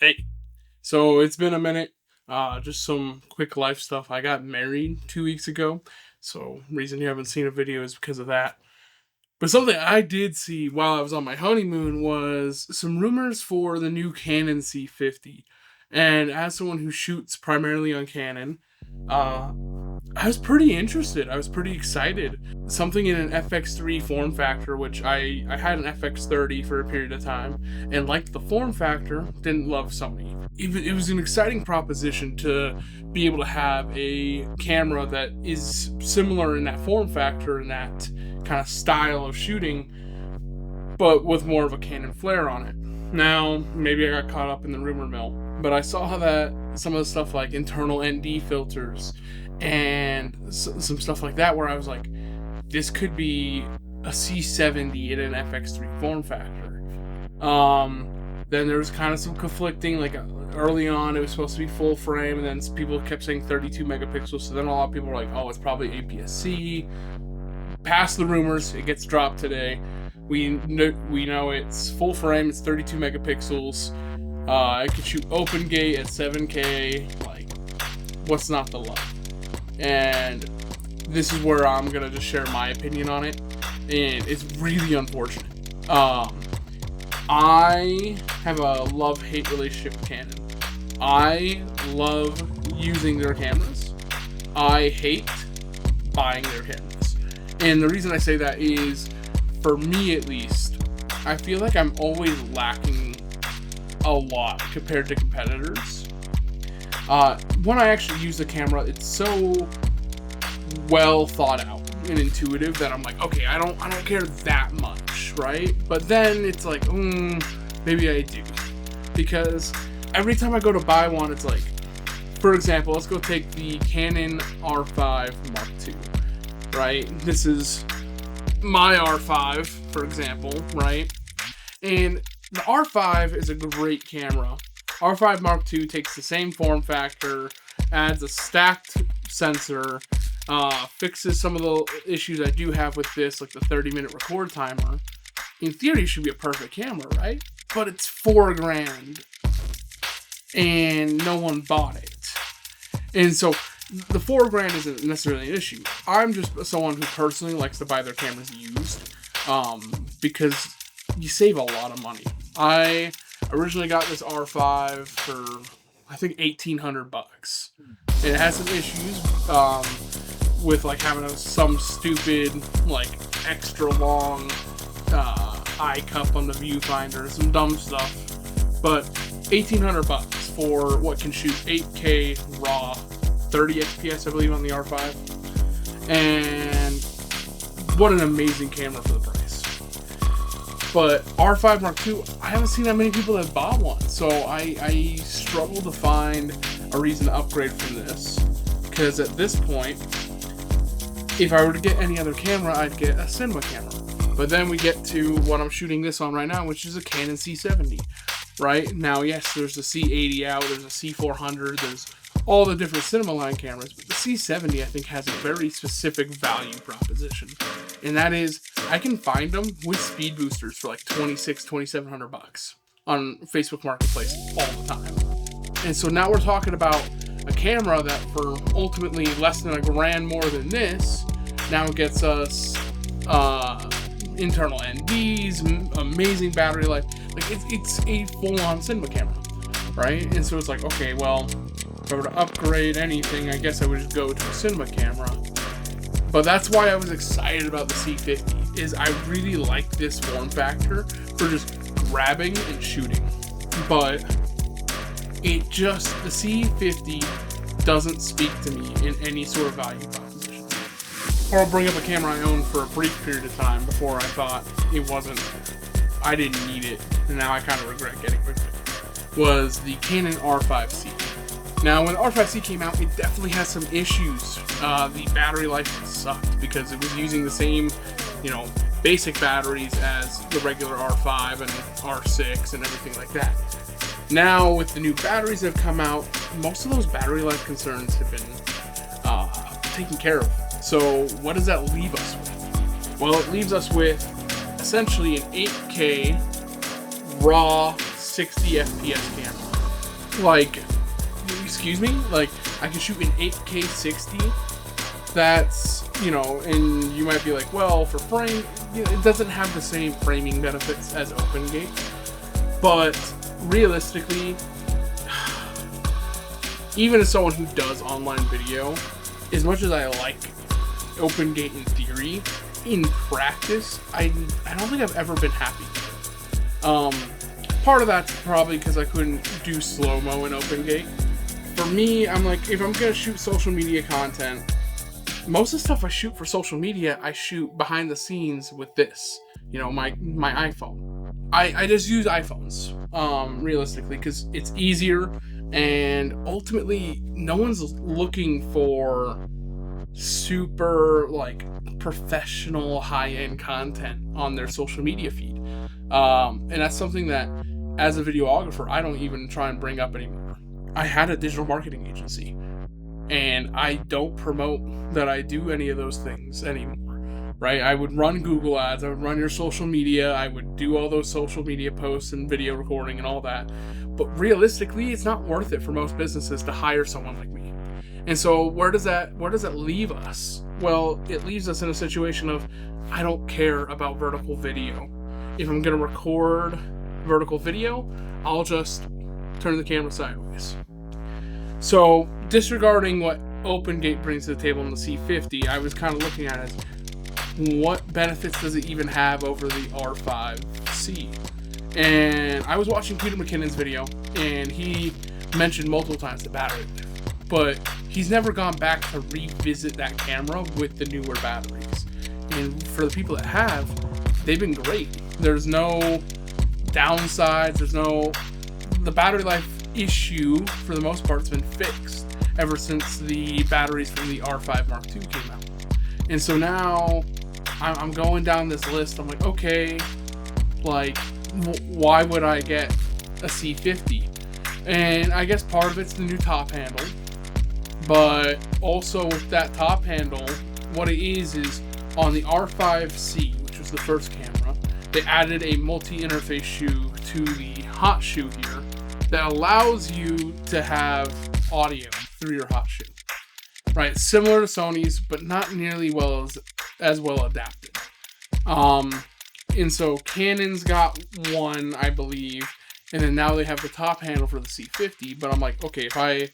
Hey, so it's been a minute. Just some quick life stuff. I got married 2 weeks ago, so reason you haven't seen a video is because of that. But something I did see while I was on my honeymoon was some rumors for the new Canon C50. And as someone who shoots primarily on Canon, uh, I was pretty interested. I was pretty excited. Something in an FX3 form factor, which I had an FX30 for a period of time and liked the form factor, didn't love Sony. It was an exciting proposition to be able to have a camera that is similar in that form factor and that kind of style of shooting, but with more of a Canon flare on it. Now, maybe I got caught up in the rumor mill, but I saw that some of the stuff like internal ND filters and some stuff like that where I was like, this could be a C70 in an FX3 form factor. Then there was kind of some conflicting, like early on it was supposed to be full frame, and then people kept saying 32 megapixels, so then a lot of people were like, oh, it's probably APS-C. Past the rumors, it gets dropped today. We know it's full frame, it's 32 megapixels. I could shoot open gate at 7K. Like, what's not to love? And this is where I'm gonna just share my opinion on it, and it's really unfortunate. I have a love-hate relationship with Canon. I love using their cameras. I hate buying their cameras. And the reason I say that is, for me at least, I feel like I'm always lacking a lot compared to competitors. When I actually use the camera, it's so well thought out and intuitive that I'm like, okay, I don't care that much, right? But then it's like, maybe I do, because every time I go to buy one, it's like, for example, let's go take the Canon R5 Mark II, right? This is my R5, for example, right? And the R5 is a great camera. R5 Mark II takes the same form factor, adds a stacked sensor, fixes some of the issues I do have with this, like the 30-minute record timer. In theory, it should be a perfect camera, right? But it's $4,000, and no one bought it. And so the $4,000 isn't necessarily an issue. I'm just someone who personally likes to buy their cameras used, because you save a lot of money. I originally got this R5 for, I think, $1,800. It has some issues with like having some stupid, like, extra long eye cup on the viewfinder, some dumb stuff. But $1,800 for what can shoot 8K raw, 30 FPS, I believe, on the R5. And what an amazing camera for the price. But R5 Mark II, I haven't seen that many people that bought one, so I struggle to find a reason to upgrade from this, because at this point, if I were to get any other camera, I'd get a cinema camera. But then we get to what I'm shooting this on right now, which is a Canon C70. Right now, yes, there's a C80 out, there's a C400, there's all the different cinema line cameras, but the C70 I think has a very specific value proposition, and that is I can find them with speed boosters for like $2,700 on Facebook Marketplace all the time. And so now we're talking about a camera that for ultimately less than $1,000 more than this now gets us internal NDs, amazing battery life. Like, it's a full-on cinema camera, right? And so it's like, okay, well, if I were to upgrade anything, I guess I would just go to a cinema camera. But that's why I was excited about the C50, is I really like this form factor for just grabbing and shooting. But the C50 doesn't speak to me in any sort of value proposition. Or I'll bring up a camera I owned for a brief period of time before I thought I didn't need it, and now I kind of regret getting rid of it, was the Canon R5C. Now, when the R5C came out, it definitely has some issues. The battery life sucked because it was using the same, basic batteries as the regular R5 and R6 and everything like that. Now, with the new batteries that have come out, most of those battery life concerns have been taken care of. So, what does that leave us with? Well, it leaves us with essentially an 8K raw 60 FPS camera. Like, excuse me, like I can shoot in 8K 60. That's, you know, and you might be like, well, for frame, you know, it doesn't have the same framing benefits as OpenGate, but realistically, even as someone who does online video, as much as I like OpenGate in theory, in practice, I don't think I've ever been happy with it. Part of that's probably because I couldn't do slow-mo in OpenGate. For me, I'm like, if I'm gonna shoot social media content, most of the stuff I shoot for social media, I shoot behind the scenes with this, you know, my iPhone. I just use iPhones, realistically, because it's easier, and ultimately, no one's looking for super, like, professional, high-end content on their social media feed. And that's something that, as a videographer, I don't even try and bring up anymore. I had a digital marketing agency, and I don't promote that I do any of those things anymore, right? I would run Google ads, I would run your social media, I would do all those social media posts and video recording and all that. But realistically, it's not worth it for most businesses to hire someone like me. And so where does that leave us? Well, it leaves us in a situation of, I don't care about vertical video. If I'm going to record vertical video, I'll just turn the camera sideways. So, disregarding what OpenGate brings to the table in the C50, I was kind of looking at it as, what benefits does it even have over the R5C? And I was watching Peter McKinnon's video, and he mentioned multiple times the battery life, but he's never gone back to revisit that camera with the newer batteries. And for the people that have, they've been great. There's no downsides, the battery life issue, for the most part, has been fixed ever since the batteries from the R5 Mark II came out. And so now I'm going down this list. I'm like, okay, like, why would I get a C50? And I guess part of it's the new top handle, but also with that top handle, what it is on the R5C, which was the first camera, they added a multi-interface shoe to the hot shoe here that allows you to have audio through your hot shoe, right? Similar to Sony's, but not nearly as well adapted. And so Canon's got one, I believe, and then now they have the top handle for the C50. But I'm like, okay, if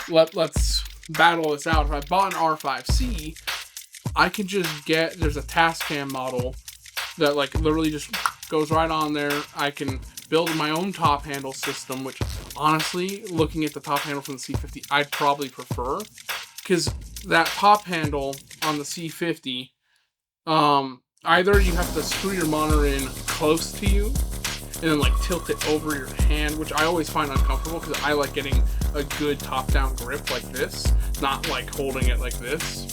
let's battle this out. If I bought an R5C, I can just there's a Tascam model that like literally just goes right on there. I can build my own top handle system, which honestly, looking at the top handle from the C50, I'd probably prefer, because that top handle on the C50, either you have to screw your monitor in close to you and then like tilt it over your hand, which I always find uncomfortable because I like getting a good top-down grip like this, not like holding it like this.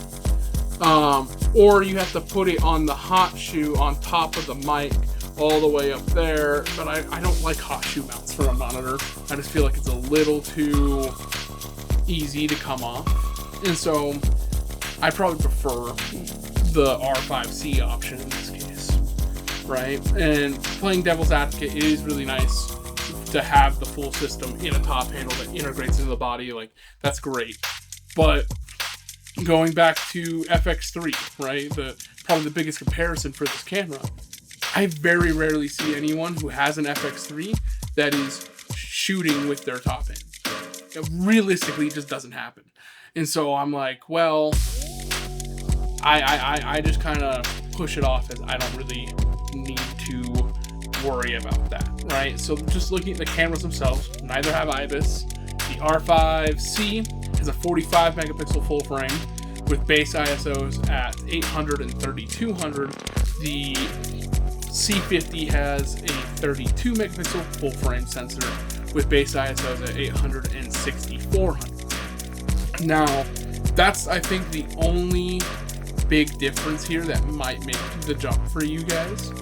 Or you have to put it on the hot shoe on top of the mic all the way up there, but I don't like hot shoe mounts for a monitor. I just feel like it's a little too easy to come off. And so I probably prefer the R5C option in this case, right? And playing devil's advocate, it is really nice to have the full system in a top handle that integrates into the body. Like, that's great. But going back to FX3, right? Probably the biggest comparison for this camera. I very rarely see anyone who has an FX3 that is shooting with their top end. It realistically just doesn't happen. And so I'm like, well, I just kind of push it off as I don't really need to worry about that, right? So just looking at the cameras themselves, neither have IBIS. The R5C has a 45 megapixel full frame with base ISOs at 800 and 3200. The C50 has a 32 megapixel full frame sensor with base ISOs at 800 and 6400. Now, that's, I think, the only big difference here that might make the jump for you guys.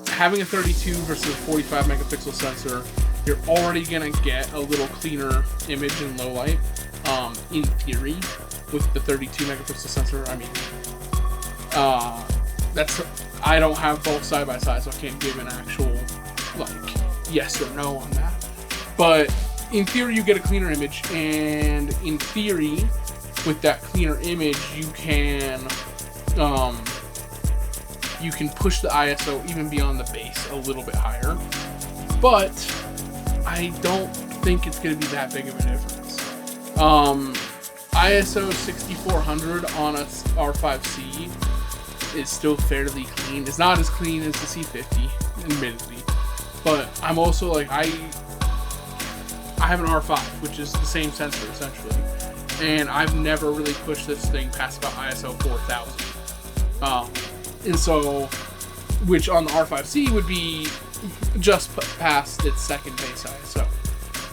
Having a 32 versus a 45 megapixel sensor, you're already gonna get a little cleaner image in low light, in theory, with the 32 megapixel sensor. I mean, I don't have both side by side, so I can't give an actual, like, yes or no on that. But in theory, you get a cleaner image, and in theory, with that cleaner image, you can push the ISO even beyond the base a little bit higher. But I don't think it's going to be that big of a difference. ISO 6400 on a R5C is still fairly clean. It's not as clean as the C50, admittedly, but I'm also like, I have an R5, which is the same sensor essentially, and I've never really pushed this thing past about ISO 4000. And so, which on the R5C would be just past its second base ISO.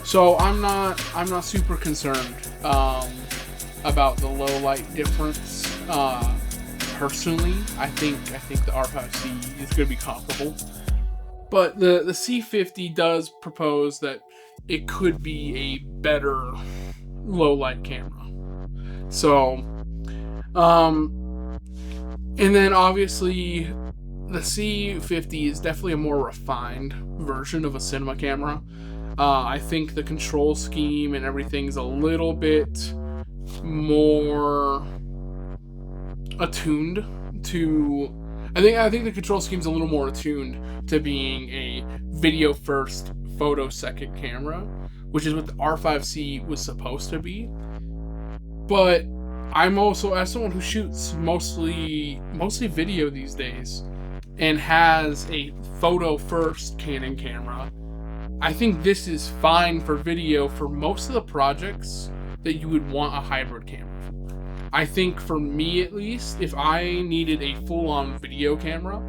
So I'm not super concerned about the low light difference. Personally, I think the R5C is going to be comparable, but the C50 does propose that it could be a better low light camera. So, and then obviously the C50 is definitely a more refined version of a cinema camera. I think the control scheme and everything's a little bit more attuned to. I think the control scheme's a little more attuned to being a video first, photo second camera, which is what the R5C was supposed to be. But I'm also, as someone who shoots mostly video these days and has a photo first Canon camera, I think this is fine for video for most of the projects that you would want a hybrid camera. I think for me at least, if I needed a full-on video camera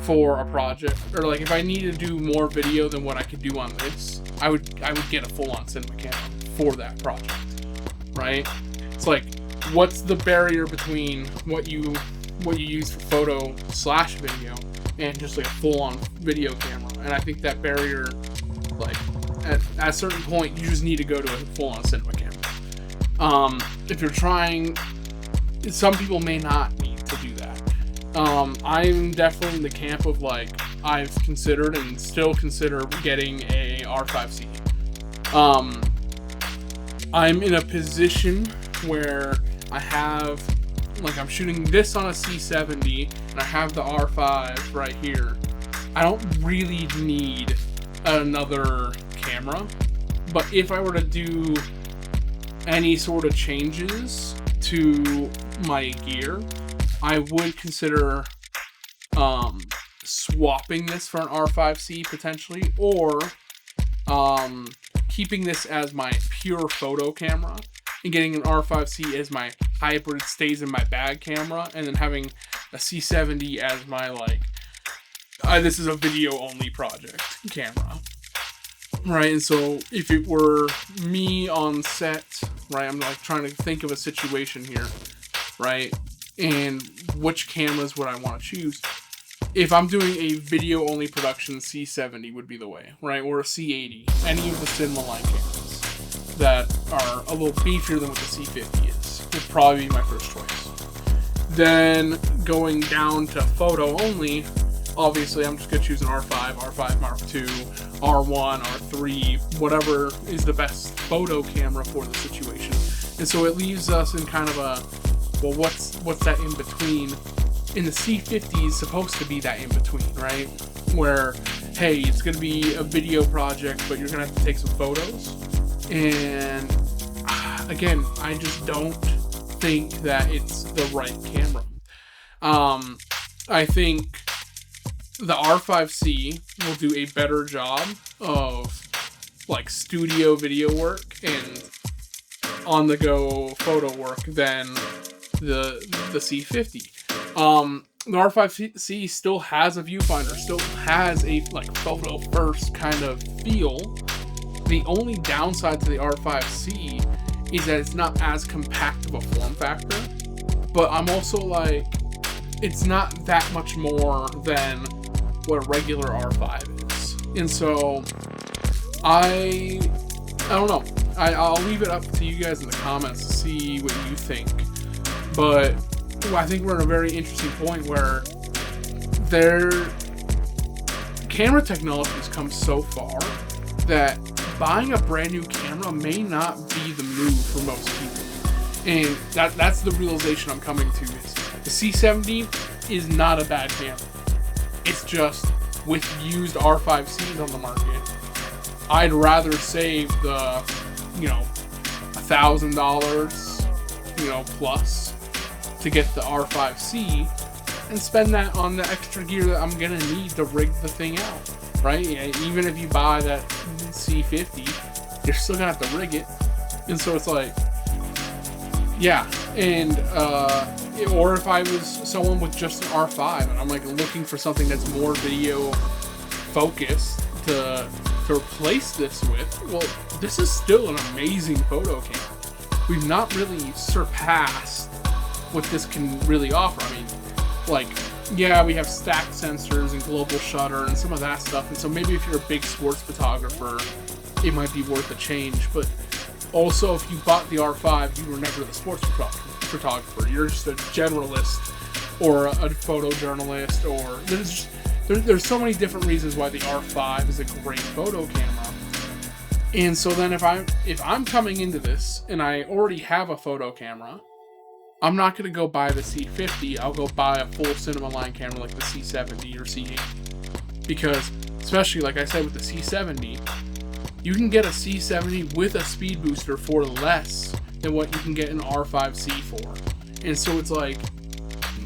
for a project, or like if I needed to do more video than what I could do on this, I would get a full-on cinema camera for that project, right? It's like, what's the barrier between what you use for photo / video and just like a full-on video camera? And I think that barrier, like at a certain point, you just need to go to a full-on cinema camera. If you're trying, some people may not need to do that. I'm definitely in the camp of like, I've considered and still consider getting a R5C. I'm in a position where I have, like, I'm shooting this on a C70 and I have the R5 right here. I don't really need another camera, but if I were to do any sort of changes to my gear, I would consider swapping this for an R5C potentially, or keeping this as my pure photo camera and getting an R5C as my hybrid stays in my bag camera, and then having a C70 as my like, this is a video only project camera. Right, and so if it were me on set, right, I'm like trying to think of a situation here, right, and which cameras would I want to choose? If I'm doing a video only production, C70 would be the way, right, or a C80, any of the cinema line cameras that are a little beefier than what the C50 is would probably be my first choice. Then going down to photo only, obviously I'm just going to choose an R5, R5 Mark II, R1, R3, whatever is the best photo camera for the situation. And so it leaves us in kind of a, well, what's that in between? And the C50 is supposed to be that in between, right? Where, hey, it's going to be a video project, but you're going to have to take some photos. And again, I just don't think that it's the right camera. I think the R5C will do a better job of like studio video work and on the go photo work than the C50. The R5C still has a viewfinder, still has a like photo first kind of feel. The only downside to the R5C is that it's not as compact of a form factor, but I'm also like, it's not that much more than what a regular R5 is. And so I don't know. I'll leave it up to you guys in the comments to see what you think. But I think we're at a very interesting point where their camera technology has come so far that buying a brand new camera may not be the move for most people. And that's the realization I'm coming to, is the C70 is not a bad camera. It's just, with used R5Cs on the market, I'd rather save the, $1,000, plus to get the R5C and spend that on the extra gear that I'm gonna need to rig the thing out, right? Even if you buy that C50, you're still gonna have to rig it. And so it's like, yeah. And or if I was someone with just an R5 and I'm like looking for something that's more video focused to replace this with, well, this is still an amazing photo camera. We've not really surpassed what this can really offer. I mean, like, yeah, we have stacked sensors and global shutter and some of that stuff, and so maybe if you're a big sports photographer, it might be worth a change. But also, if you bought the R5, you were never the sports photographer. You're just a generalist or a photojournalist, or there's so many different reasons why the R5 is a great photo camera. And so then if I'm coming into this and I already have a photo camera, I'm not going to go buy the C50. I'll go buy a full cinema line camera like the C70 or C80. Because, especially like I said with the C70, you can get a C70 with a speed booster for less than what you can get an R5C for. And so it's like,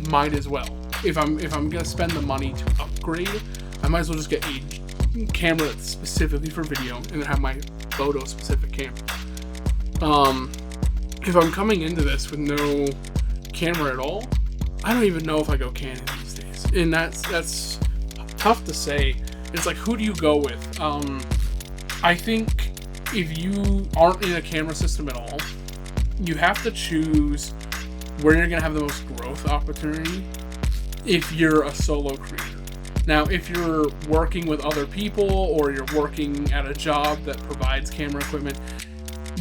might as well. If I'm going to spend the money to upgrade, I might as well just get a camera that's specifically for video and then have my photo specific camera. If I'm coming into this with no camera at all, I don't even know if I go Canon these days. And that's tough to say. It's like, who do you go with? I think if you aren't in a camera system at all, you have to choose where you're going to have the most growth opportunity if you're a solo creator. Now, if you're working with other people or you're working at a job that provides camera equipment,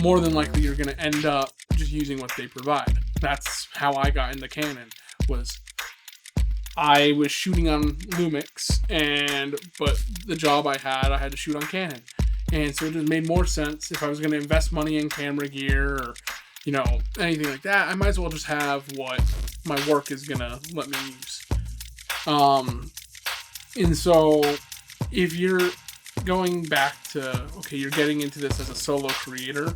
more than likely you're going to end up just using what they provide. That's how I got into Canon. I was shooting on Lumix, but the job I had to shoot on Canon. And so it just made more sense if I was going to invest money in camera gear or, anything like that. I might as well just have what my work is going to let me use. And so if you're going back to, okay, you're getting into this as a solo creator,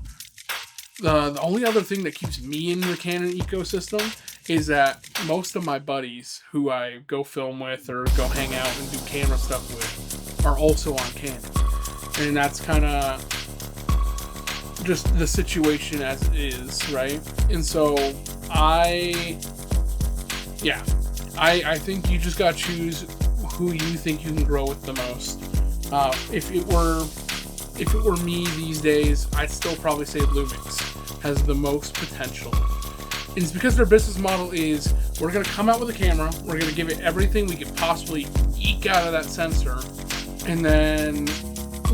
the only other thing that keeps me in the Canon ecosystem is that most of my buddies who I go film with or go hang out and do camera stuff with are also on Canon. And that's kind of just the situation as it is, right? And so I think you just gotta choose who you think you can grow with the most. If it were me these days, I'd still probably say Lumix has the most potential. And it's because their business model is, we're going to come out with a camera, we're going to give it everything we could possibly eke out of that sensor, and then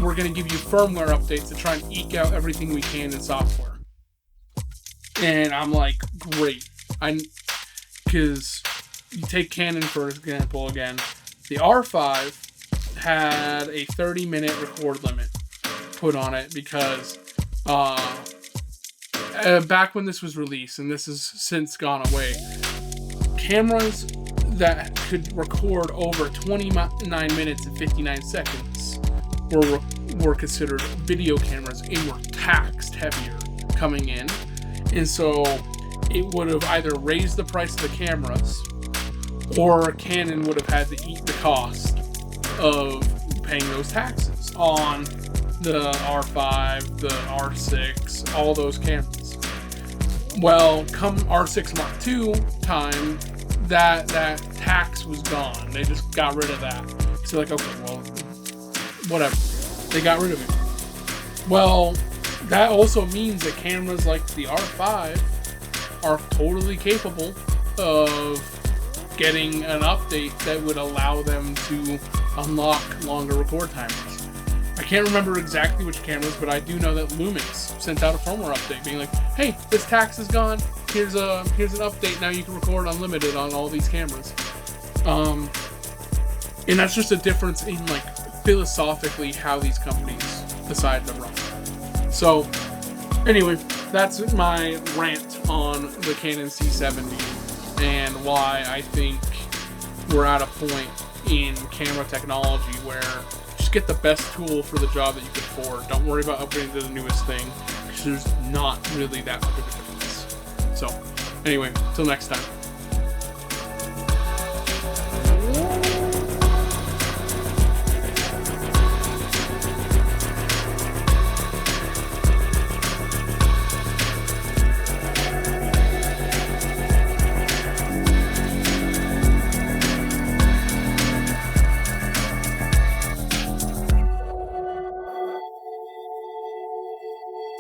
we're going to give you firmware updates to try and eke out everything we can in software. And I'm like, great. Because you take Canon for example again, the R5 had a 30-minute record limit put on it because back when this was released, and this has since gone away, cameras that could record over 29 minutes and 59 seconds were considered video cameras and were taxed heavier coming in. And so it would have either raised the price of the cameras, or Canon would have had to eat the cost of paying those taxes on the R5, the R6, all those cameras. Well, come R6 Mark II time, that tax was gone. They just got rid of that. So like, okay, well, whatever. They got rid of it. Well, that also means that cameras like the R5 are totally capable of getting an update that would allow them to unlock longer record timers. I can't remember exactly which cameras, but I do know that Lumix sent out a firmware update being like, hey, this tax is gone, here's an update, now you can record unlimited on all these cameras. And that's just a difference in like philosophically how these companies decide to run. So, anyway, that's my rant on the Canon C70 and why I think we're at a point in camera technology where just get the best tool for the job that you can afford. Don't worry about upgrading to the newest thing, because there's not really that much of a difference. So, anyway, till next time.